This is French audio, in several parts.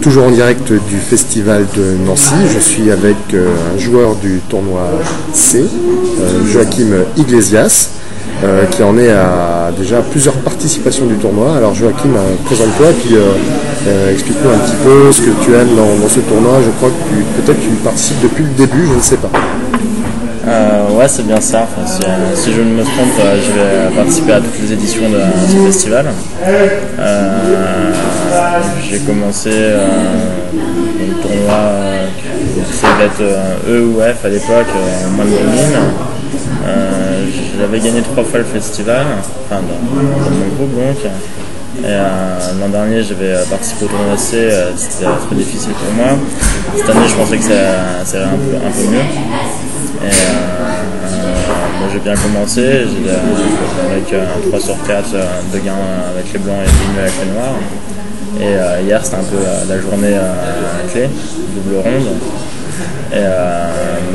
Toujours en direct du festival de Nancy, je suis avec un joueur du tournoi C, Joachim Iglesias, qui en est à déjà plusieurs participations du tournoi. Alors Joachim, présente-toi et puis explique-nous un petit peu ce que tu aimes dans ce tournoi. Je crois que peut-être tu participes depuis le début, je ne sais pas. Ouais, c'est bien ça. Enfin, si je ne me trompe, je vais participer à toutes les éditions de ce festival. J'ai commencé le tournoi, ça devait être E ou F à l'époque, en moins de 2000. J'avais gagné 3 fois le festival, enfin dans mon groupe donc. Et l'an dernier, j'avais participé au tournoi C, c'était très difficile pour moi. Cette année, je pensais que ça irait un peu mieux. Et j'ai bien commencé, avec 3 sur 4 de gains avec les blancs et 1 avec les noirs. Et hier c'était un peu la journée clé, double ronde. Et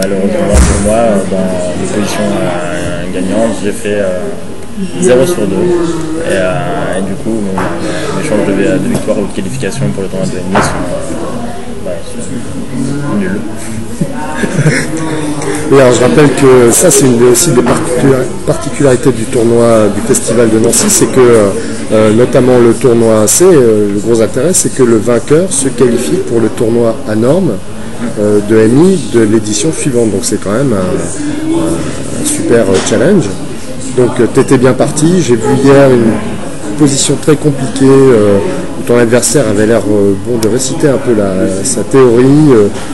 malheureusement pour moi, dans les positions gagnantes, j'ai fait 0 sur 2. Et du coup, mes chances de victoire ou de qualification pour le tournoi de l'ennemi sont nulles. Et alors je rappelle que ça c'est aussi des particularités du tournoi du festival de Nancy, c'est que notamment le tournoi C, le gros intérêt c'est que le vainqueur se qualifie pour le tournoi à normes de MI de l'édition suivante, donc c'est quand même un super challenge. Donc tu étais bien parti, j'ai vu hier une position très compliquée où ton adversaire avait l'air bon de réciter un peu sa théorie,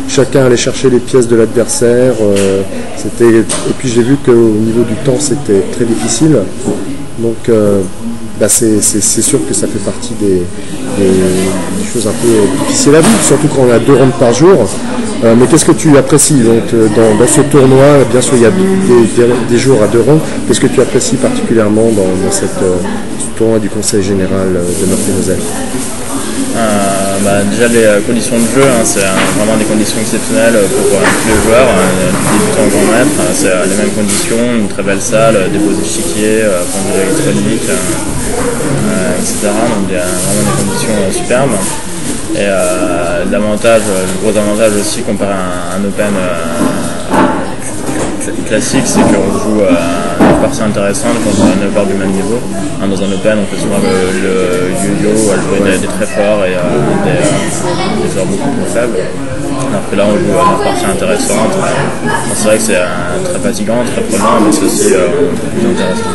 chacun allait chercher les pièces de l'adversaire, et puis j'ai vu qu'au niveau du temps c'était très difficile, donc c'est sûr que ça fait partie des choses un peu difficiles à vivre, surtout quand on a 2 rondes par jour. Mais qu'est-ce que tu apprécies donc, dans ce tournoi? Bien sûr il y a des jours à 2 rondes, qu'est-ce que tu apprécies particulièrement dans ce tournoi du Conseil Général de Meurthe-et-Moselle? Déjà les conditions de jeu, c'est vraiment des conditions exceptionnelles pour tous les joueurs, débutants en grand maître. C'est les mêmes conditions, une très belle salle, des beaux échiquiers, pendule électronique, etc. Donc il y a vraiment des conditions superbes. Et le gros avantage aussi comparé à un Open classique, c'est qu'on joue une partie intéressante quand on a 9 joueurs du même niveau. Dans un Open, on fait souvent le yo-yo à jouer des très forts et des joueurs beaucoup plus faibles. Alors que là, on joue une partie intéressante. C'est vrai que c'est très fatigant, très prenant, mais c'est aussi plus intéressant.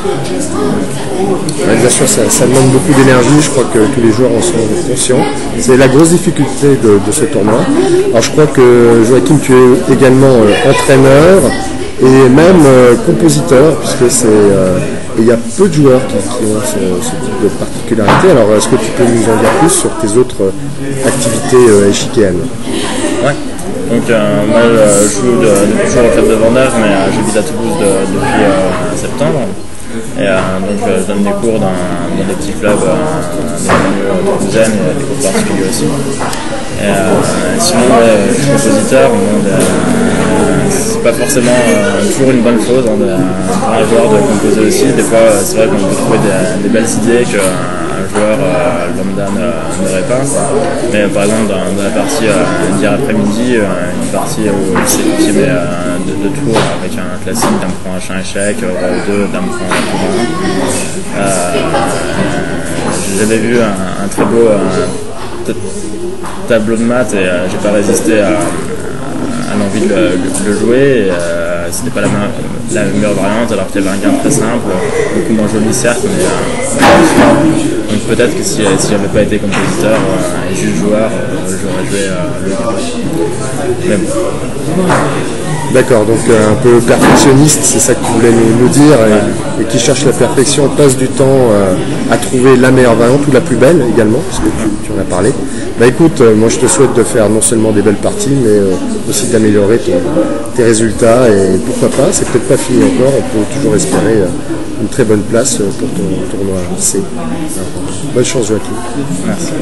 Ouais, bien sûr, ça demande beaucoup d'énergie, je crois que tous les joueurs en sont conscients. C'est la grosse difficulté de ce tournoi. Alors je crois que Joachim, tu es également entraîneur et même compositeur, puisque il y a peu de joueurs qui ont ce type de particularité. Alors est-ce que tu peux nous en dire plus sur tes autres activités échiquéennes? Ouais. Donc moi je joue toujours au club de Vendôme, mais j'habite à Toulouse depuis septembre. Et donc je donne des cours dans des petits clubs des banlieues toulousaines et des cours particuliers aussi. Et sinon je suis compositeur, c'est pas forcément toujours une bonne chose pour un joueur de composer aussi. Des fois c'est vrai qu'on peut trouver des belles idées qu'un joueur lambda n'aurait pas. Mais par exemple dans la partie d'hier après-midi, une partie où il met de tours avec un classique, dame prend un échec, roi 2, dame prend un tour 1. J'avais vu un très beau tableau de maths et j'ai pas résisté à l'envie de le jouer. C'était pas la meilleure variante, alors qu'il y avait un gain très simple, beaucoup moins joli certes, mais donc peut-être que si j'avais pas été compositeur et juste joueur, j'aurais joué le jeu. Mais bon. D'accord, donc un peu perfectionniste, c'est ça que tu voulais nous dire, et qui cherche la perfection, passe du temps à trouver la meilleure variante ou la plus belle également, puisque tu en as parlé. Bah écoute, moi je te souhaite de faire non seulement des belles parties, mais aussi d'améliorer tes résultats, et pourquoi pas, c'est peut-être pas fini encore, on peut toujours espérer une très bonne place pour ton tournoi C. Bonne chance Joachim. Merci.